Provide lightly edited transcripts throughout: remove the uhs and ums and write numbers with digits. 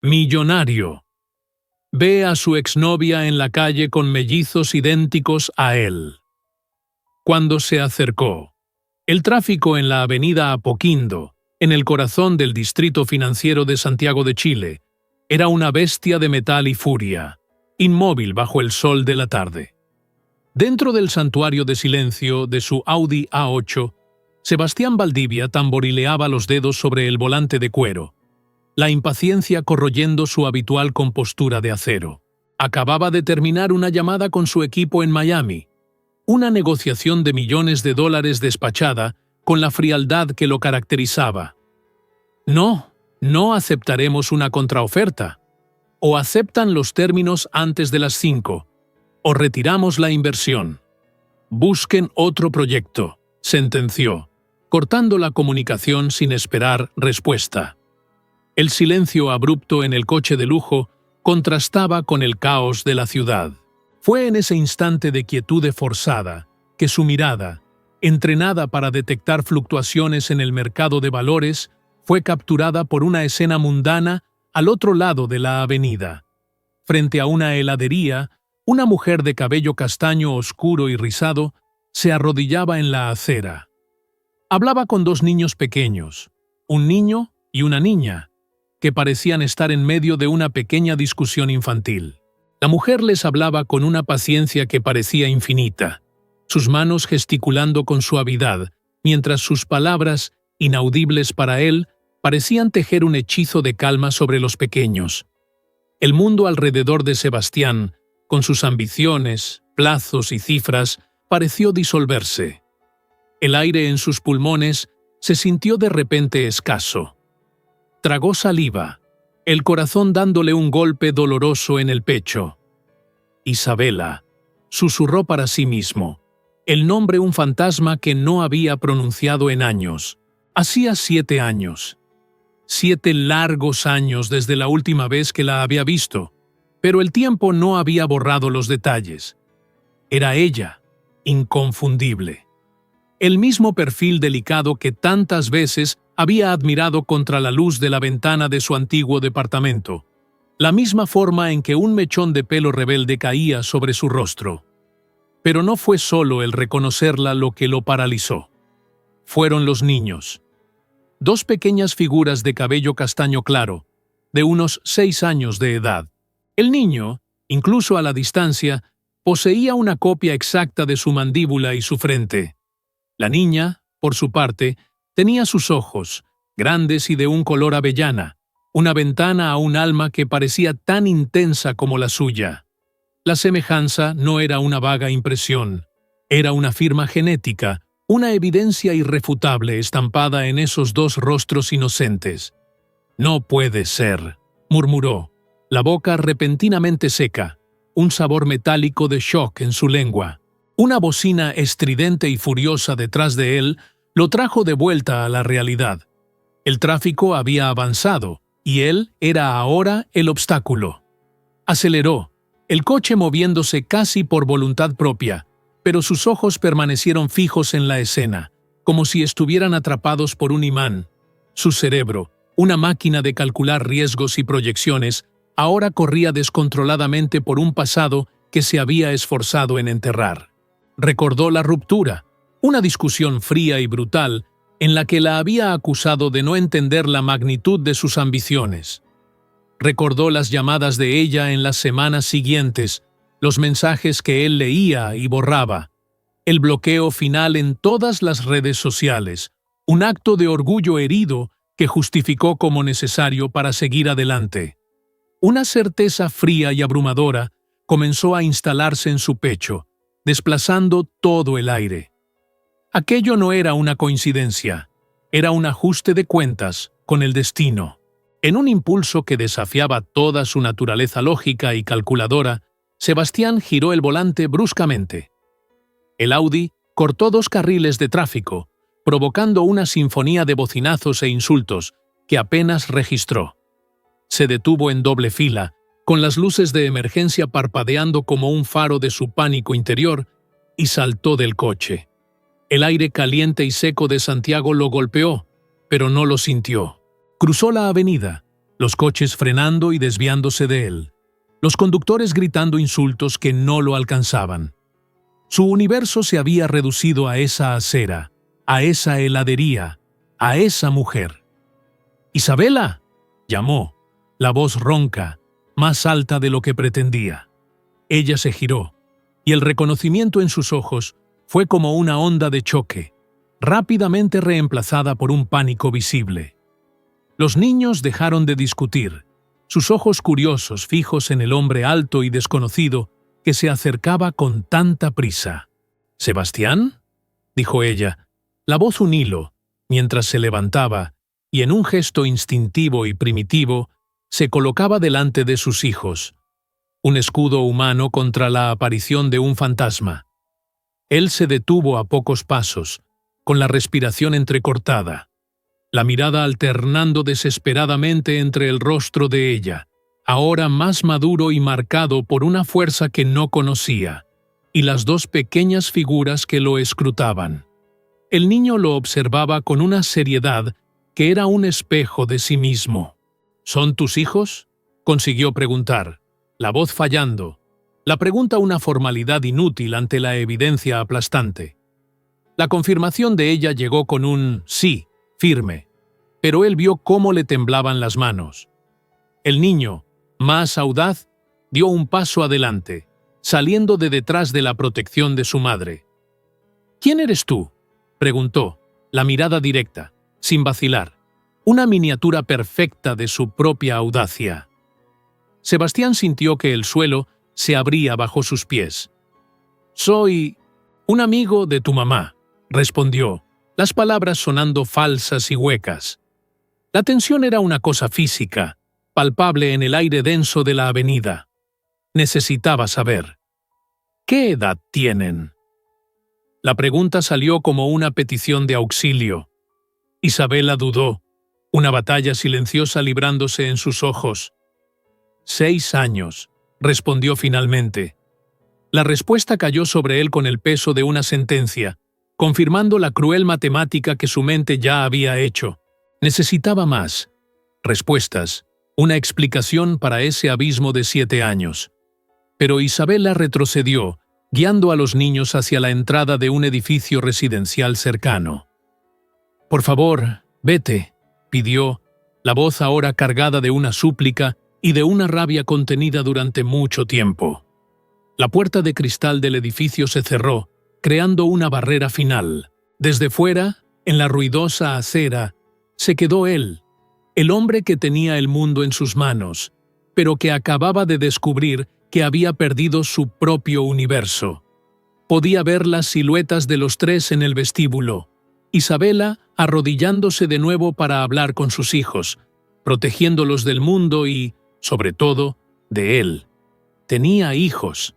Millonario. Ve a su exnovia en la calle con mellizos idénticos a él. Cuando se acercó, el tráfico en la avenida Apoquindo, en el corazón del distrito financiero de Santiago de Chile, era una bestia de metal y furia, inmóvil bajo el sol de la tarde. Dentro del santuario de silencio de su Audi A8, Sebastián Valdivia tamborileaba los dedos sobre el volante de cuero, la impaciencia corroyendo su habitual compostura de acero. Acababa de terminar una llamada con su equipo en Miami, una negociación de millones de dólares despachada con la frialdad que lo caracterizaba. No aceptaremos una contraoferta. O aceptan los términos antes de las 5, o retiramos la inversión. Busquen otro proyecto, sentenció, cortando la comunicación sin esperar respuesta. El silencio abrupto en el coche de lujo contrastaba con el caos de la ciudad. Fue en ese instante de quietud forzada que su mirada, entrenada para detectar fluctuaciones en el mercado de valores, fue capturada por una escena mundana al otro lado de la avenida. Frente a una heladería, una mujer de cabello castaño oscuro y rizado se arrodillaba en la acera. Hablaba con dos niños pequeños, un niño y una niña, que parecían estar en medio de una pequeña discusión infantil. La mujer les hablaba con una paciencia que parecía infinita, sus manos gesticulando con suavidad, mientras sus palabras, inaudibles para él, parecían tejer un hechizo de calma sobre los pequeños. El mundo alrededor de Sebastián, con sus ambiciones, plazos y cifras, pareció disolverse. El aire en sus pulmones se sintió de repente escaso. Tragó saliva, el corazón dándole un golpe doloroso en el pecho. Isabela, susurró para sí mismo, el nombre un fantasma que no había pronunciado en años. Hacía 7 años. 7 largos años desde la última vez que la había visto, pero el tiempo no había borrado los detalles. Era ella, inconfundible. El mismo perfil delicado que tantas veces había admirado contra la luz de la ventana de su antiguo departamento, la misma forma en que un mechón de pelo rebelde caía sobre su rostro. Pero no fue solo el reconocerla lo que lo paralizó. Fueron los niños. 2 pequeñas figuras de cabello castaño claro, de unos 6 años de edad. El niño, incluso a la distancia, poseía una copia exacta de su mandíbula y su frente. La niña, por su parte, tenía sus ojos, grandes y de un color avellana, una ventana a un alma que parecía tan intensa como la suya. La semejanza no era una vaga impresión, era una firma genética, una evidencia irrefutable estampada en esos 2 rostros inocentes. «No puede ser», murmuró, la boca repentinamente seca, un sabor metálico de shock en su lengua. Una bocina estridente y furiosa detrás de él lo trajo de vuelta a la realidad. El tráfico había avanzado, y él era ahora el obstáculo. Aceleró, el coche moviéndose casi por voluntad propia, pero sus ojos permanecieron fijos en la escena, como si estuvieran atrapados por un imán. Su cerebro, una máquina de calcular riesgos y proyecciones, ahora corría descontroladamente por un pasado que se había esforzado en enterrar. Recordó la ruptura, una discusión fría y brutal en la que la había acusado de no entender la magnitud de sus ambiciones. Recordó las llamadas de ella en las semanas siguientes, los mensajes que él leía y borraba, el bloqueo final en todas las redes sociales, un acto de orgullo herido que justificó como necesario para seguir adelante. Una certeza fría y abrumadora comenzó a instalarse en su pecho, desplazando todo el aire. Aquello no era una coincidencia, era un ajuste de cuentas con el destino. En un impulso que desafiaba toda su naturaleza lógica y calculadora, Sebastián giró el volante bruscamente. El Audi cortó 2 carriles de tráfico, provocando una sinfonía de bocinazos e insultos que apenas registró. Se detuvo en doble fila, con las luces de emergencia parpadeando como un faro de su pánico interior, y saltó del coche. El aire caliente y seco de Santiago lo golpeó, pero no lo sintió. Cruzó la avenida, los coches frenando y desviándose de él, los conductores gritando insultos que no lo alcanzaban. Su universo se había reducido a esa acera, a esa heladería, a esa mujer. «¡Isabela!», llamó, la voz ronca, más alta de lo que pretendía. Ella se giró, y el reconocimiento en sus ojos fue como una onda de choque, rápidamente reemplazada por un pánico visible. Los niños dejaron de discutir, sus ojos curiosos fijos en el hombre alto y desconocido que se acercaba con tanta prisa. «¿Sebastián?», dijo ella, la voz un hilo, mientras se levantaba y en un gesto instintivo y primitivo se colocaba delante de sus hijos, un escudo humano contra la aparición de un fantasma. Él se detuvo a pocos pasos, con la respiración entrecortada, la mirada alternando desesperadamente entre el rostro de ella, ahora más maduro y marcado por una fuerza que no conocía, y las dos pequeñas figuras que lo escrutaban. El niño lo observaba con una seriedad que era un espejo de sí mismo. «¿Son tus hijos?», consiguió preguntar, la voz fallando, la pregunta una formalidad inútil ante la evidencia aplastante. La confirmación de ella llegó con un «sí», firme, pero él vio cómo le temblaban las manos. El niño, más audaz, dio un paso adelante, saliendo de detrás de la protección de su madre. «¿Quién eres tú?», preguntó, la mirada directa, sin vacilar, una miniatura perfecta de su propia audacia. Sebastián sintió que el suelo se abría bajo sus pies. «Soy un amigo de tu mamá», respondió, las palabras sonando falsas y huecas. La tensión era una cosa física, palpable en el aire denso de la avenida. Necesitaba saber. «¿Qué edad tienen?». La pregunta salió como una petición de auxilio. Isabela dudó, una batalla silenciosa librándose en sus ojos. «6 años», respondió finalmente. La respuesta cayó sobre él con el peso de una sentencia, confirmando la cruel matemática que su mente ya había hecho. Necesitaba más. Respuestas, una explicación para ese abismo de 7 años. Pero Isabela retrocedió, guiando a los niños hacia la entrada de un edificio residencial cercano. «Por favor, vete», pidió, la voz ahora cargada de una súplica y de una rabia contenida durante mucho tiempo. La puerta de cristal del edificio se cerró, creando una barrera final. Desde fuera, en la ruidosa acera, se quedó él, el hombre que tenía el mundo en sus manos, pero que acababa de descubrir que había perdido su propio universo. Podía ver las siluetas de los tres en el vestíbulo. Isabela arrodillándose de nuevo para hablar con sus hijos, protegiéndolos del mundo y, sobre todo, de él. Tenía hijos,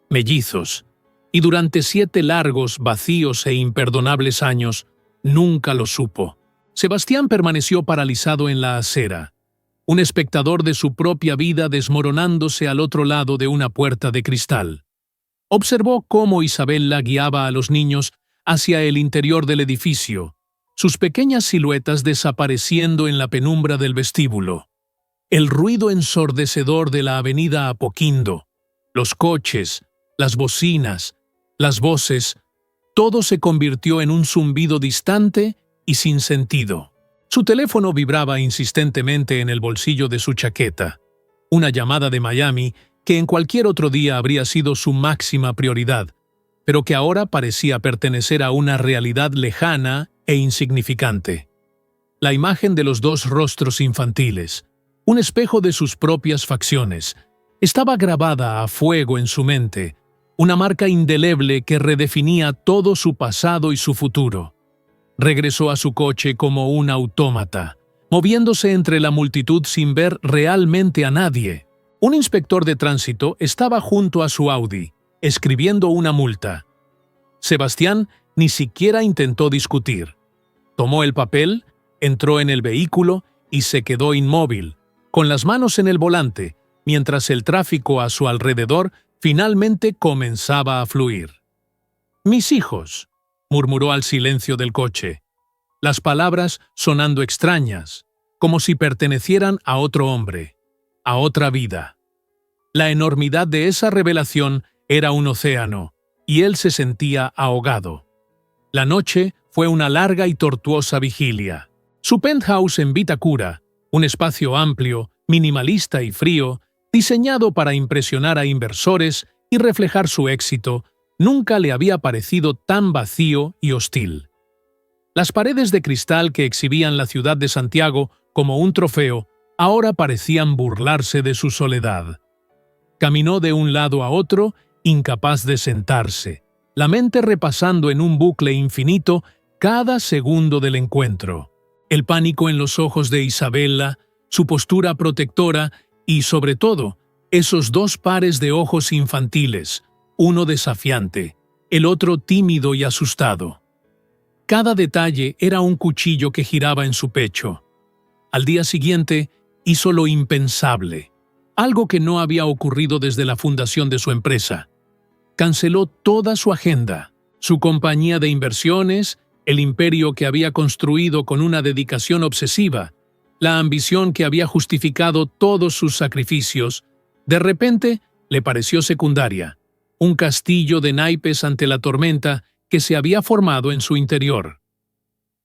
mellizos, y durante 7 largos, vacíos e imperdonables años nunca lo supo. Sebastián permaneció paralizado en la acera, un espectador de su propia vida desmoronándose al otro lado de una puerta de cristal. Observó cómo Isabela guiaba a los niños hacia el interior del edificio, sus pequeñas siluetas desapareciendo en la penumbra del vestíbulo. El ruido ensordecedor de la avenida Apoquindo, los coches, las bocinas, las voces, todo se convirtió en un zumbido distante y sin sentido. Su teléfono vibraba insistentemente en el bolsillo de su chaqueta, una llamada de Miami que en cualquier otro día habría sido su máxima prioridad, pero que ahora parecía pertenecer a una realidad lejana e insignificante. La imagen de los 2 rostros infantiles, un espejo de sus propias facciones, estaba grabada a fuego en su mente, una marca indeleble que redefinía todo su pasado y su futuro. Regresó a su coche como un autómata, moviéndose entre la multitud sin ver realmente a nadie. Un inspector de tránsito estaba junto a su Audi, escribiendo una multa. Sebastián ni siquiera intentó discutir. Tomó el papel, entró en el vehículo y se quedó inmóvil, con las manos en el volante, mientras el tráfico a su alrededor finalmente comenzaba a fluir. «Mis hijos», murmuró al silencio del coche, las palabras sonando extrañas, como si pertenecieran a otro hombre, a otra vida. La enormidad de esa revelación era un océano, y él se sentía ahogado. La noche fue una larga y tortuosa vigilia. Su penthouse en Vitacura, un espacio amplio, minimalista y frío, diseñado para impresionar a inversores y reflejar su éxito, nunca le había parecido tan vacío y hostil. Las paredes de cristal que exhibían la ciudad de Santiago como un trofeo ahora parecían burlarse de su soledad. Caminó de un lado a otro, incapaz de sentarse, la mente repasando en un bucle infinito cada segundo del encuentro. El pánico en los ojos de Isabella, su postura protectora y, sobre todo, esos dos pares de ojos infantiles, uno desafiante, el otro tímido y asustado. Cada detalle era un cuchillo que giraba en su pecho. Al día siguiente, hizo lo impensable, algo que no había ocurrido desde la fundación de su empresa. Canceló toda su agenda, su compañía de inversiones, el imperio que había construido con una dedicación obsesiva, la ambición que había justificado todos sus sacrificios. De repente, le pareció secundaria, un castillo de naipes ante la tormenta que se había formado en su interior.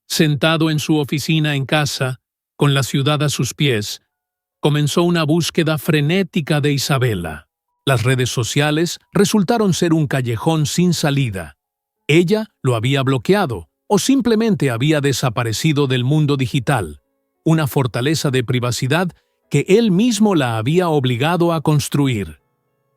Sentado en su oficina en casa, con la ciudad a sus pies, comenzó una búsqueda frenética de Isabella. Las redes sociales resultaron ser un callejón sin salida. Ella lo había bloqueado o simplemente había desaparecido del mundo digital, una fortaleza de privacidad que él mismo la había obligado a construir.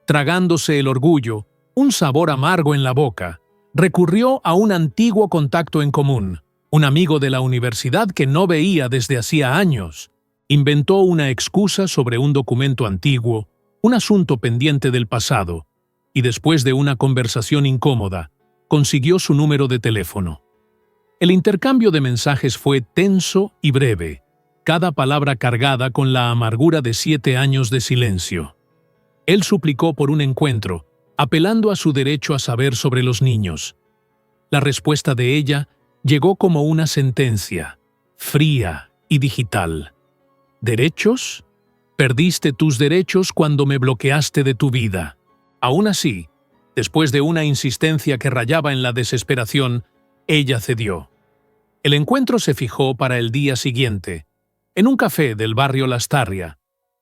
Tragándose el orgullo, un sabor amargo en la boca, recurrió a un antiguo contacto en común, un amigo de la universidad que no veía desde hacía años. Inventó una excusa sobre un documento antiguo, un asunto pendiente del pasado, y después de una conversación incómoda, consiguió su número de teléfono. El intercambio de mensajes fue tenso y breve, cada palabra cargada con la amargura de 7 años de silencio. Él suplicó por un encuentro, apelando a su derecho a saber sobre los niños. La respuesta de ella llegó como una sentencia, fría y digital. ¿Derechos? Perdiste tus derechos cuando me bloqueaste de tu vida. Aún así, después de una insistencia que rayaba en la desesperación, ella cedió. El encuentro se fijó para el día siguiente, en un café del barrio Lastarria,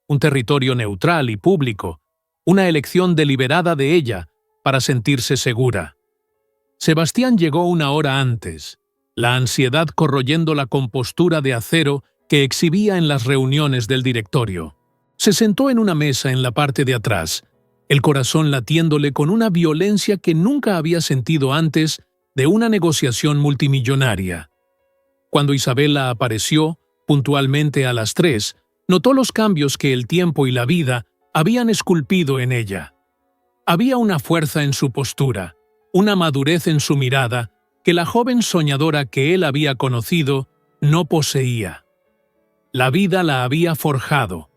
un territorio neutral y público, una elección deliberada de ella para sentirse segura. Sebastián llegó 1 hora antes, la ansiedad corroyendo la compostura de acero que exhibía en las reuniones del directorio. Se sentó en una mesa en la parte de atrás, el corazón latiéndole con una violencia que nunca había sentido antes de una negociación multimillonaria. Cuando Isabella apareció, puntualmente a las 3, notó los cambios que el tiempo y la vida habían esculpido en ella. Había una fuerza en su postura, una madurez en su mirada que la joven soñadora que él había conocido no poseía. La vida la había forjado,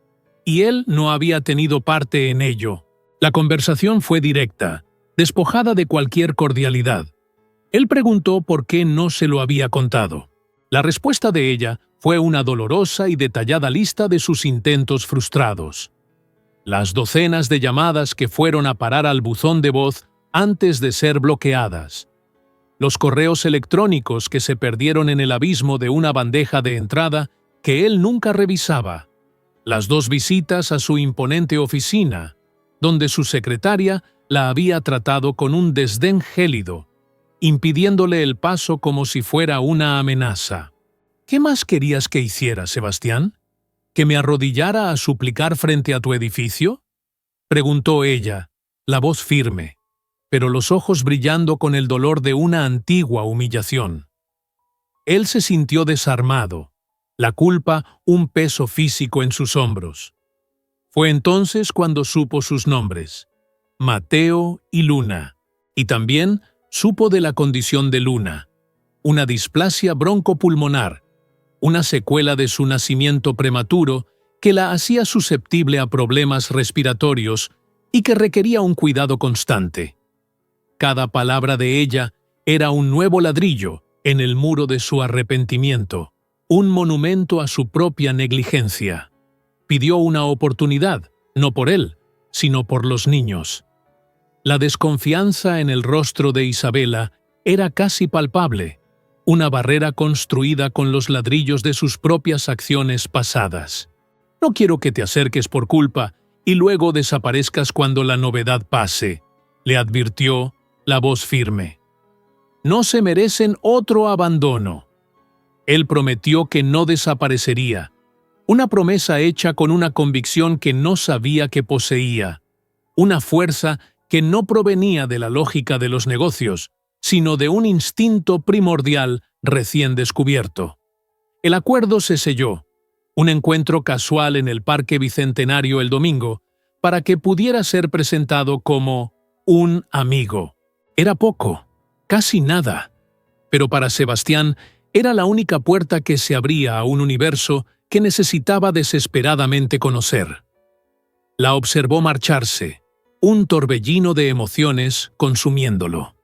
y él no había tenido parte en ello. La conversación fue directa, despojada de cualquier cordialidad. Él preguntó por qué no se lo había contado. La respuesta de ella fue una dolorosa y detallada lista de sus intentos frustrados. Las docenas de llamadas que fueron a parar al buzón de voz antes de ser bloqueadas. Los correos electrónicos que se perdieron en el abismo de una bandeja de entrada que él nunca revisaba. Las 2 visitas a su imponente oficina, donde su secretaria la había tratado con un desdén gélido, impidiéndole el paso como si fuera una amenaza. ¿Qué más querías que hiciera, Sebastián? ¿Que me arrodillara a suplicar frente a tu edificio? Preguntó ella, la voz firme, pero los ojos brillando con el dolor de una antigua humillación. Él se sintió desarmado, la culpa un peso físico en sus hombros. Fue entonces cuando supo sus nombres, Mateo y Luna, y también supo de la condición de Luna, una displasia broncopulmonar, una secuela de su nacimiento prematuro que la hacía susceptible a problemas respiratorios y que requería un cuidado constante. Cada palabra de ella era un nuevo ladrillo en el muro de su arrepentimiento, un monumento a su propia negligencia. Pidió una oportunidad, no por él, sino por los niños. La desconfianza en el rostro de Isabela era casi palpable, una barrera construida con los ladrillos de sus propias acciones pasadas. No quiero que te acerques por culpa y luego desaparezcas cuando la novedad pase, le advirtió la voz firme. No se merecen otro abandono. Él prometió que no desaparecería, una promesa hecha con una convicción que no sabía que poseía, una fuerza que no provenía de la lógica de los negocios, sino de un instinto primordial recién descubierto. El acuerdo se selló, un encuentro casual en el Parque Bicentenario el domingo, para que pudiera ser presentado como un amigo. Era poco, casi nada, pero para Sebastián era la única puerta que se abría a un universo que necesitaba desesperadamente conocer. La observó marcharse, un torbellino de emociones consumiéndolo.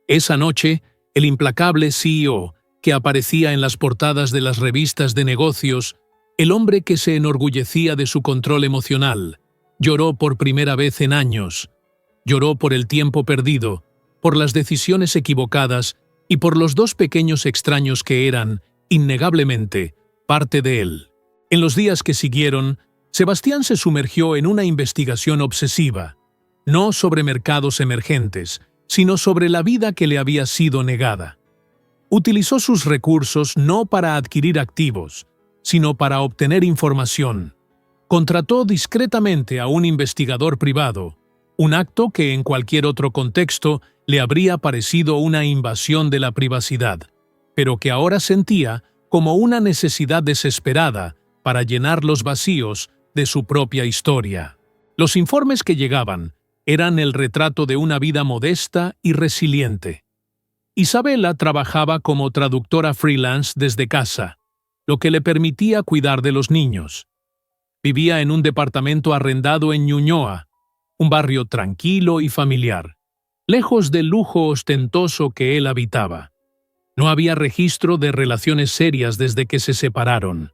Esa noche, el implacable CEO, que aparecía en las portadas de las revistas de negocios, el hombre que se enorgullecía de su control emocional, lloró por primera vez en años. Lloró por el tiempo perdido, por las decisiones equivocadas y por los dos pequeños extraños que eran, innegablemente, parte de él. En los días que siguieron, Sebastián se sumergió en una investigación obsesiva, no sobre mercados emergentes, sino sobre la vida que le había sido negada. Utilizó sus recursos no para adquirir activos, sino para obtener información. Contrató discretamente a un investigador privado, un acto que en cualquier otro contexto le habría parecido una invasión de la privacidad, pero que ahora sentía como una necesidad desesperada para llenar los vacíos de su propia historia. Los informes que llegaban eran el retrato de una vida modesta y resiliente. Isabela trabajaba como traductora freelance desde casa, lo que le permitía cuidar de los niños. Vivía en un departamento arrendado en Ñuñoa, un barrio tranquilo y familiar, lejos del lujo ostentoso que él habitaba. No había registro de relaciones serias desde que se separaron.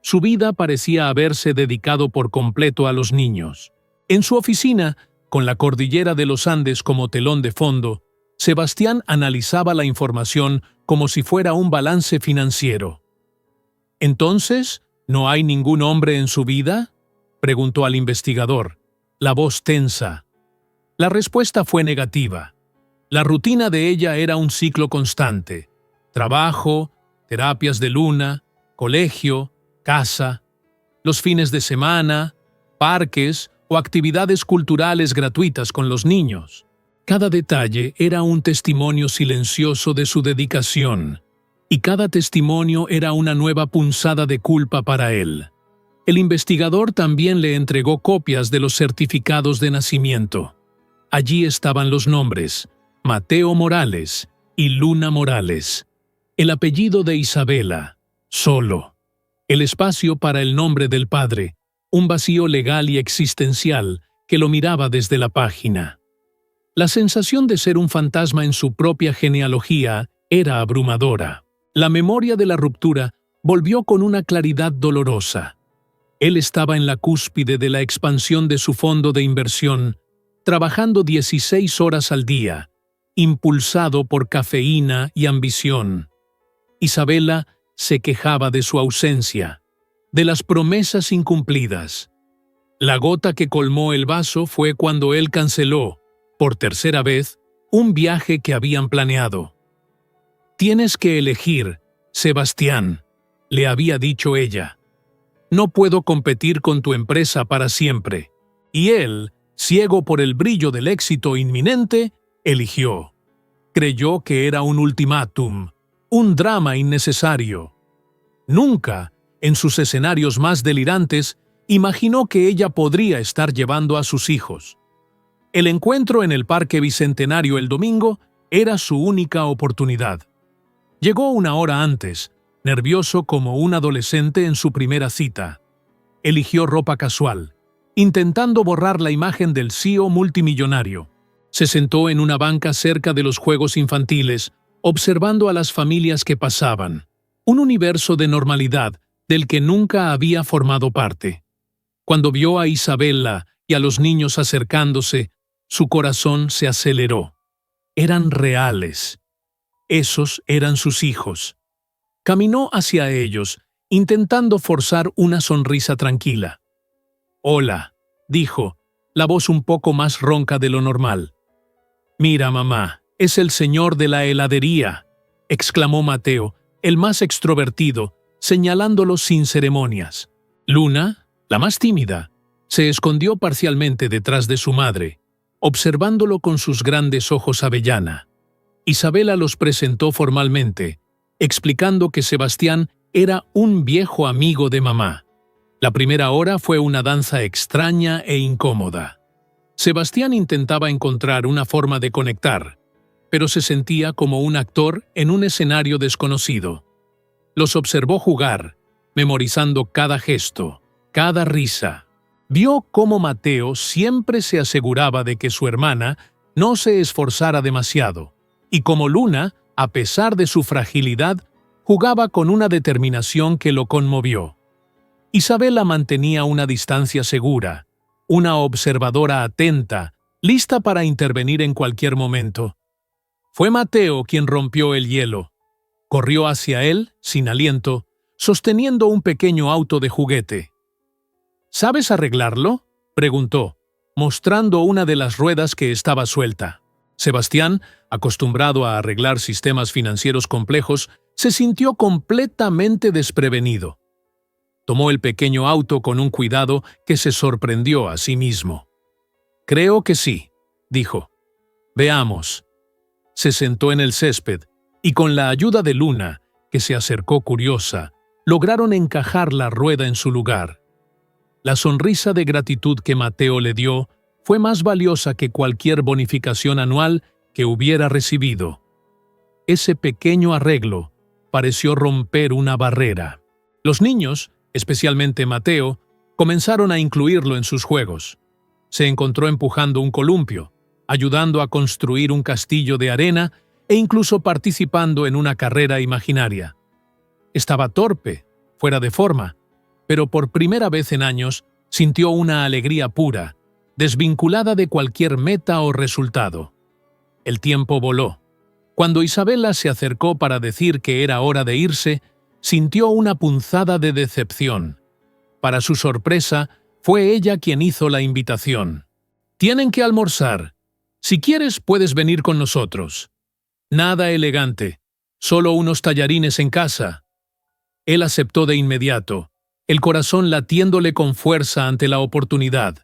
Su vida parecía haberse dedicado por completo a los niños. En su oficina, con la cordillera de los Andes como telón de fondo, Sebastián analizaba la información como si fuera un balance financiero. «¿Entonces, no hay ningún hombre en su vida?», preguntó al investigador, la voz tensa. La respuesta fue negativa. La rutina de ella era un ciclo constante: trabajo, terapias de luna, colegio, casa, los fines de semana, parques o actividades culturales gratuitas con los niños. Cada detalle era un testimonio silencioso de su dedicación, y cada testimonio era una nueva punzada de culpa para él. El investigador también le entregó copias de los certificados de nacimiento. Allí estaban los nombres: Mateo Morales y Luna Morales. El apellido de Isabela, solo. El espacio para el nombre del padre, un vacío legal y existencial que lo miraba desde la página. La sensación de ser un fantasma en su propia genealogía era abrumadora. La memoria de la ruptura volvió con una claridad dolorosa. Él estaba en la cúspide de la expansión de su fondo de inversión, trabajando 16 horas al día, impulsado por cafeína y ambición. Isabela se quejaba de su ausencia, de las promesas incumplidas. La gota que colmó el vaso fue cuando él canceló, por tercera vez, un viaje que habían planeado. «Tienes que elegir, Sebastián», le había dicho ella. «No puedo competir con tu empresa para siempre». Y él, ciego por el brillo del éxito inminente, eligió. Creyó que era un ultimátum, un drama innecesario. Nunca, en sus escenarios más delirantes, imaginó que ella podría estar llevando a sus hijos. El encuentro en el Parque Bicentenario el domingo era su única oportunidad. Llegó una hora antes, nervioso como un adolescente en su primera cita. Eligió ropa casual, intentando borrar la imagen del CEO multimillonario. Se sentó en una banca cerca de los juegos infantiles, observando a las familias que pasaban. un universo de normalidad del que nunca había formado parte. Cuando vio a Isabela y a los niños acercándose, su corazón se aceleró. Eran reales. Esos eran sus hijos. Caminó hacia ellos, intentando forzar una sonrisa tranquila. «Hola», dijo, la voz un poco más ronca de lo normal. «Mira, mamá, es el señor de la heladería», exclamó Mateo, el más extrovertido, señalándolo sin ceremonias. Luna, la más tímida, se escondió parcialmente detrás de su madre, observándolo con sus grandes ojos avellana. Isabela los presentó formalmente, explicando que Sebastián era un viejo amigo de mamá. La primera hora fue una danza extraña e incómoda. Sebastián intentaba encontrar una forma de conectar, pero se sentía como un actor en un escenario desconocido. Los observó jugar, memorizando cada gesto, cada risa. Vio cómo Mateo siempre se aseguraba de que su hermana no se esforzara demasiado, y cómo Luna, a pesar de su fragilidad, jugaba con una determinación que lo conmovió. Isabela mantenía una distancia segura, una observadora atenta, lista para intervenir en cualquier momento. Fue Mateo quien rompió el hielo. Corrió hacia él, sin aliento, sosteniendo un pequeño auto de juguete. «¿Sabes arreglarlo?», preguntó, mostrando una de las ruedas que estaba suelta. Sebastián, acostumbrado a arreglar sistemas financieros complejos, se sintió completamente desprevenido. Tomó el pequeño auto con un cuidado que se sorprendió a sí mismo. «Creo que sí», dijo. «Veamos». Se sentó en el césped y con la ayuda de Luna, que se acercó curiosa, lograron encajar la rueda en su lugar. La sonrisa de gratitud que Mateo le dio fue más valiosa que cualquier bonificación anual que hubiera recibido. Ese pequeño arreglo pareció romper una barrera. Los niños, especialmente Mateo, comenzaron a incluirlo en sus juegos. Se encontró empujando un columpio, ayudando a construir un castillo de arena e incluso participando en una carrera imaginaria. Estaba torpe, fuera de forma, pero por primera vez en años sintió una alegría pura, desvinculada de cualquier meta o resultado. El tiempo voló. Cuando Isabela se acercó para decir que era hora de irse, sintió una punzada de decepción. Para su sorpresa, fue ella quien hizo la invitación. «Tienen que almorzar. Si quieres, puedes venir con nosotros». Nada elegante, solo unos tallarines en casa. Él aceptó de inmediato, el corazón latiéndole con fuerza ante la oportunidad.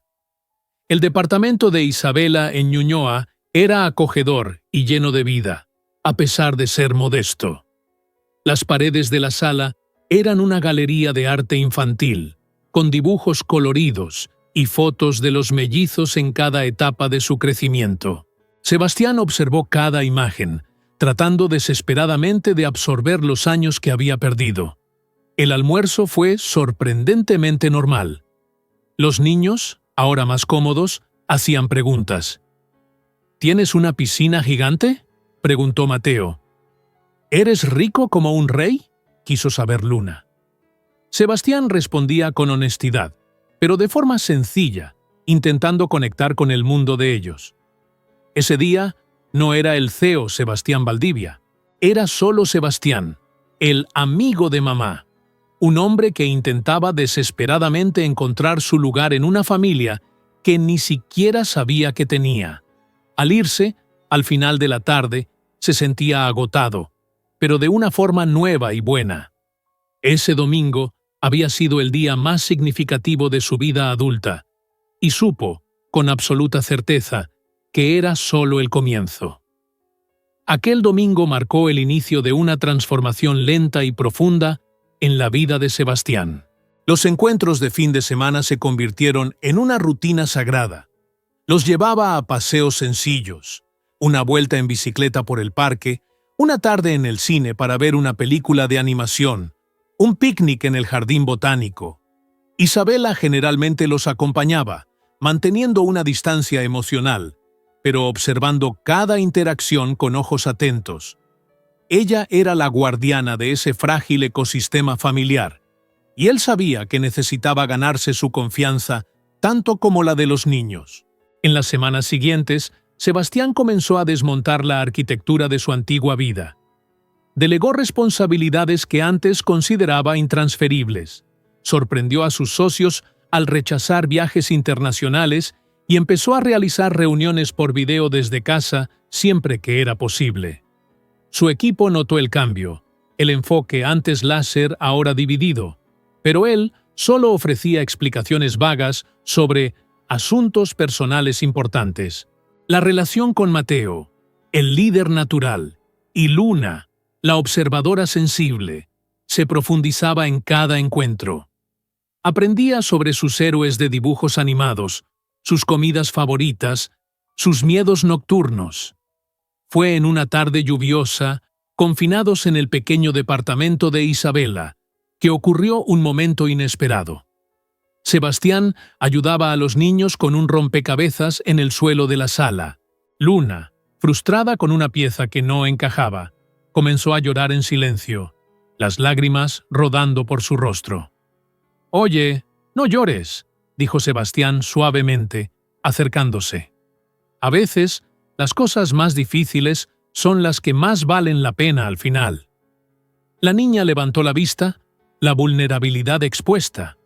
El departamento de Isabela en Ñuñoa era acogedor y lleno de vida, a pesar de ser modesto. Las paredes de la sala eran una galería de arte infantil, con dibujos coloridos y fotos de los mellizos en cada etapa de su crecimiento. Sebastián observó cada imagen, tratando desesperadamente de absorber los años que había perdido. El almuerzo fue sorprendentemente normal. Los niños, ahora más cómodos, hacían preguntas. «¿Tienes una piscina gigante?», preguntó Mateo. «¿Eres rico como un rey?», quiso saber Luna. Sebastián respondía con honestidad, pero de forma sencilla, intentando conectar con el mundo de ellos. Ese día no era el CEO Sebastián Valdivia, era solo Sebastián, el amigo de mamá, un hombre que intentaba desesperadamente encontrar su lugar en una familia que ni siquiera sabía que tenía. Al irse, al final de la tarde, se sentía agotado, pero de una forma nueva y buena. Ese domingo había sido el día más significativo de su vida adulta, y supo, con absoluta certeza, que era solo el comienzo. Aquel domingo marcó el inicio de una transformación lenta y profunda en la vida de Sebastián. Los encuentros de fin de semana se convirtieron en una rutina sagrada. Los llevaba a paseos sencillos, una vuelta en bicicleta por el parque, una tarde en el cine para ver una película de animación, un picnic en el jardín botánico. Isabela generalmente los acompañaba, manteniendo una distancia emocional, pero observando cada interacción con ojos atentos. Ella era la guardiana de ese frágil ecosistema familiar, y él sabía que necesitaba ganarse su confianza tanto como la de los niños. En las semanas siguientes, Sebastián comenzó a desmontar la arquitectura de su antigua vida. Delegó responsabilidades que antes consideraba intransferibles. Sorprendió a sus socios al rechazar viajes internacionales y empezó a realizar reuniones por video desde casa siempre que era posible. Su equipo notó el cambio, el enfoque antes láser ahora dividido, pero él solo ofrecía explicaciones vagas sobre asuntos personales importantes. La relación con Mateo, el líder natural, y Luna, la observadora sensible, se profundizaba en cada encuentro. Aprendía sobre sus héroes de dibujos animados, sus comidas favoritas, sus miedos nocturnos. Fue en una tarde lluviosa, confinados en el pequeño departamento de Isabela, que ocurrió un momento inesperado. Sebastián ayudaba a los niños con un rompecabezas en el suelo de la sala. Luna, frustrada con una pieza que no encajaba, comenzó a llorar en silencio, las lágrimas rodando por su rostro. «Oye, no llores», dijo Sebastián suavemente, acercándose. «A veces, las cosas más difíciles son las que más valen la pena al final». La niña levantó la vista, la vulnerabilidad expuesta.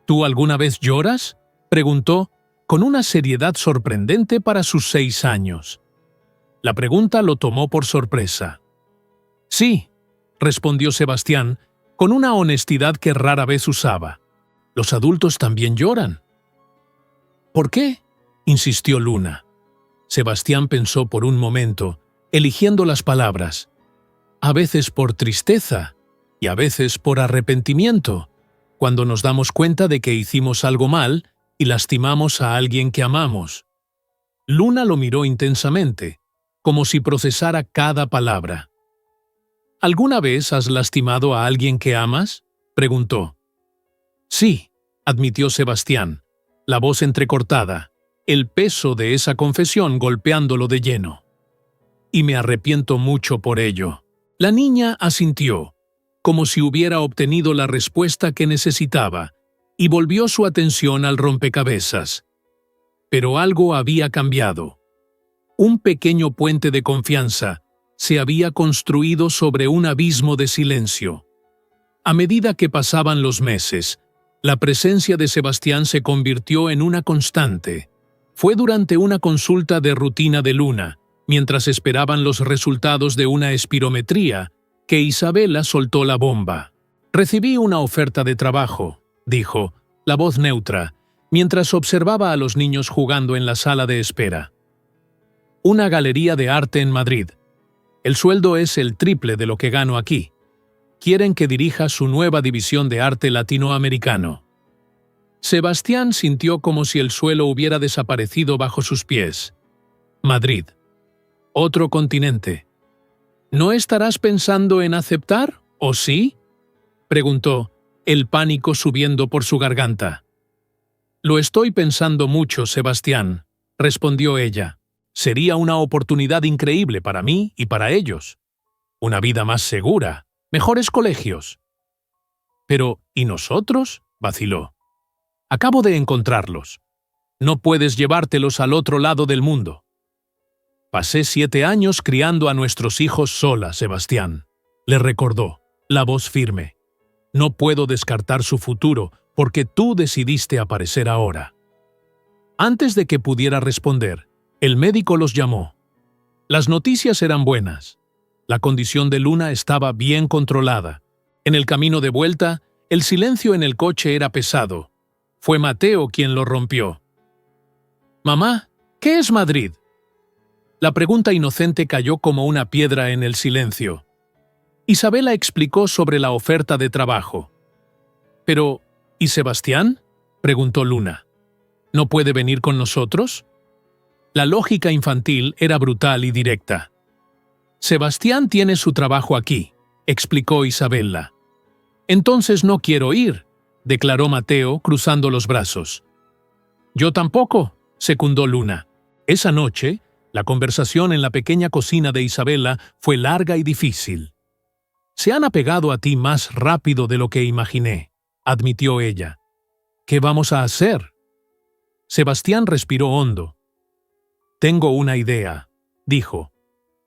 «¿Tú alguna vez lloras?», preguntó, con una seriedad sorprendente para sus 6 años. La pregunta lo tomó por sorpresa. «Sí», respondió Sebastián, con una honestidad que rara vez usaba. «Los adultos también lloran». «¿Por qué?», insistió Luna. Sebastián pensó por un momento, eligiendo las palabras. «A veces por tristeza y a veces por arrepentimiento, cuando nos damos cuenta de que hicimos algo mal y lastimamos a alguien que amamos». Luna lo miró intensamente, como si procesara cada palabra. «¿Alguna vez has lastimado a alguien que amas?», preguntó. «Sí», admitió Sebastián, la voz entrecortada, el peso de esa confesión golpeándolo de lleno. «Y me arrepiento mucho por ello». La niña asintió, como si hubiera obtenido la respuesta que necesitaba, y volvió su atención al rompecabezas. Pero algo había cambiado. Un pequeño puente de confianza se había construido sobre un abismo de silencio. A medida que pasaban los meses, la presencia de Sebastián se convirtió en una constante. Fue durante una consulta de rutina de Luna, mientras esperaban los resultados de una espirometría, que Isabela soltó la bomba. «Recibí una oferta de trabajo», dijo, la voz neutra, mientras observaba a los niños jugando en la sala de espera. «Una galería de arte en Madrid. El sueldo es el triple de lo que gano aquí. Quieren que dirija su nueva división de arte latinoamericano». Sebastián sintió como si el suelo hubiera desaparecido bajo sus pies. Madrid. Otro continente. «¿No estarás pensando en aceptar, o sí?», preguntó, el pánico subiendo por su garganta. «Lo estoy pensando mucho, Sebastián», respondió ella. «Sería una oportunidad increíble para mí y para ellos. Una vida más segura, mejores colegios». «Pero, ¿y nosotros?», vaciló. «Acabo de encontrarlos. No puedes llevártelos al otro lado del mundo». «Pasé 7 años criando a nuestros hijos sola, Sebastián», le recordó, la voz firme. «No puedo descartar su futuro porque tú decidiste aparecer ahora». Antes de que pudiera responder, el médico los llamó. Las noticias eran buenas. La condición de Luna estaba bien controlada. En el camino de vuelta, el silencio en el coche era pesado. Fue Mateo quien lo rompió. «Mamá, ¿qué es Madrid?». La pregunta inocente cayó como una piedra en el silencio. Isabela explicó sobre la oferta de trabajo. «Pero, ¿y Sebastián?», preguntó Luna. «¿No puede venir con nosotros?». La lógica infantil era brutal y directa. «Sebastián tiene su trabajo aquí», explicó Isabela. «Entonces no quiero ir», declaró Mateo cruzando los brazos. «Yo tampoco», secundó Luna. Esa noche, La conversación en la pequeña cocina de Isabela fue larga y difícil. «Se han apegado a ti más rápido de lo que imaginé», admitió ella. «¿Qué vamos a hacer?» Sebastián respiró hondo. «Tengo una idea», dijo.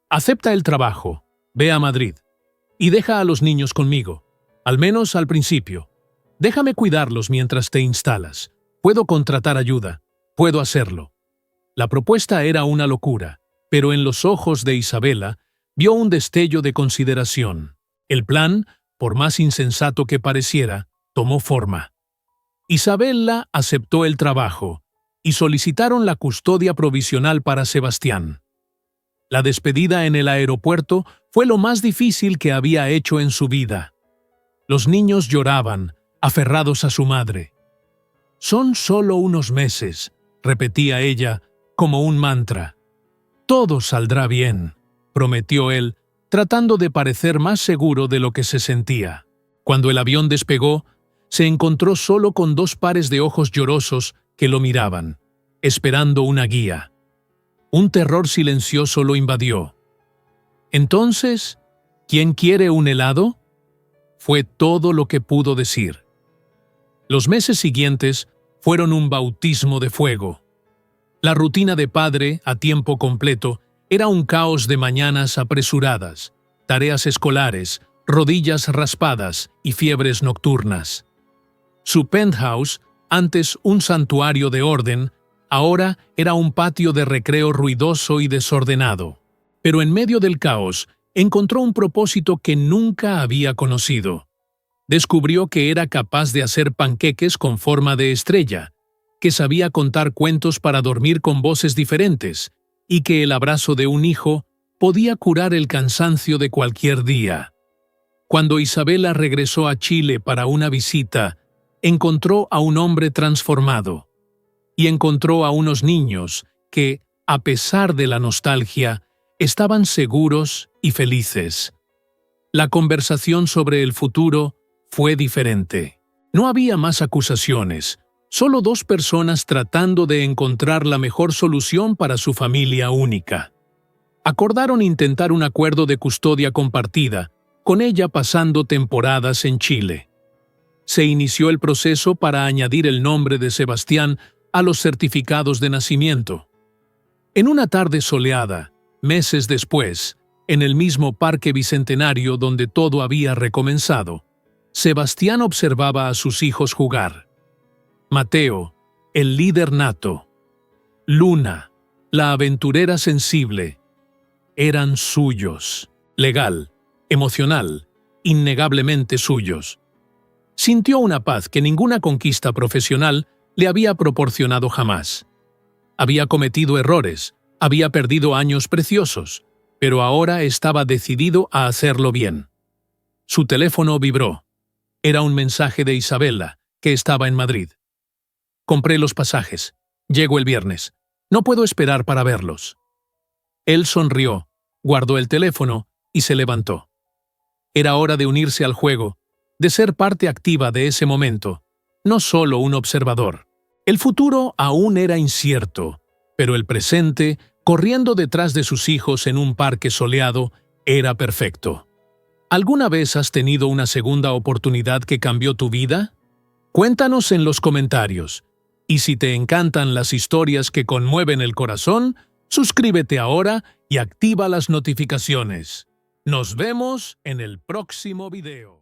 «Acepta el trabajo, ve a Madrid y deja a los niños conmigo, al menos al principio. Déjame cuidarlos mientras te instalas. Puedo contratar ayuda, puedo hacerlo». La propuesta era una locura, pero en los ojos de Isabela vio un destello de consideración. El plan, por más insensato que pareciera, tomó forma. Isabela aceptó el trabajo y solicitaron la custodia provisional para Sebastián. La despedida en el aeropuerto fue lo más difícil que había hecho en su vida. Los niños lloraban, aferrados a su madre. «Son solo unos meses», repetía ella, como un mantra. «Todo saldrá bien», prometió él, tratando de parecer más seguro de lo que se sentía. Cuando el avión despegó, se encontró solo con dos pares de ojos llorosos que lo miraban, esperando una guía. Un terror silencioso lo invadió. «Entonces, ¿quién quiere un helado?», fue todo lo que pudo decir. Los meses siguientes fueron un bautismo de fuego. La rutina de padre, a tiempo completo, era un caos de mañanas apresuradas, tareas escolares, rodillas raspadas y fiebres nocturnas. Su penthouse, antes un santuario de orden, ahora era un patio de recreo ruidoso y desordenado. Pero en medio del caos, encontró un propósito que nunca había conocido. Descubrió que era capaz de hacer panqueques con forma de estrella, que sabía contar cuentos para dormir con voces diferentes, y que el abrazo de un hijo podía curar el cansancio de cualquier día. Cuando Isabela regresó a Chile para una visita, encontró a un hombre transformado, y encontró a unos niños que, a pesar de la nostalgia, estaban seguros y felices. La conversación sobre el futuro fue diferente. No había más acusaciones, solo dos personas tratando de encontrar la mejor solución para su familia única. Acordaron intentar un acuerdo de custodia compartida, con ella pasando temporadas en Chile. Se inició el proceso para añadir el nombre de Sebastián a los certificados de nacimiento. En una tarde soleada, meses después, en el mismo parque bicentenario donde todo había recomenzado, Sebastián observaba a sus hijos jugar. Mateo, el líder nato; Luna, la aventurera sensible, eran suyos, legal, emocional, innegablemente suyos. Sintió una paz que ninguna conquista profesional le había proporcionado jamás. Había cometido errores, había perdido años preciosos, pero ahora estaba decidido a hacerlo bien. Su teléfono vibró. Era un mensaje de Isabela, que estaba en Madrid. «Compré los pasajes. Llego el viernes. No puedo esperar para verlos». Él sonrió, guardó el teléfono y se levantó. Era hora de unirse al juego, de ser parte activa de ese momento, no solo un observador. El futuro aún era incierto, pero el presente, corriendo detrás de sus hijos en un parque soleado, era perfecto. ¿Alguna vez has tenido una segunda oportunidad que cambió tu vida? Cuéntanos en los comentarios. Y si te encantan las historias que conmueven el corazón, suscríbete ahora y activa las notificaciones. Nos vemos en el próximo video.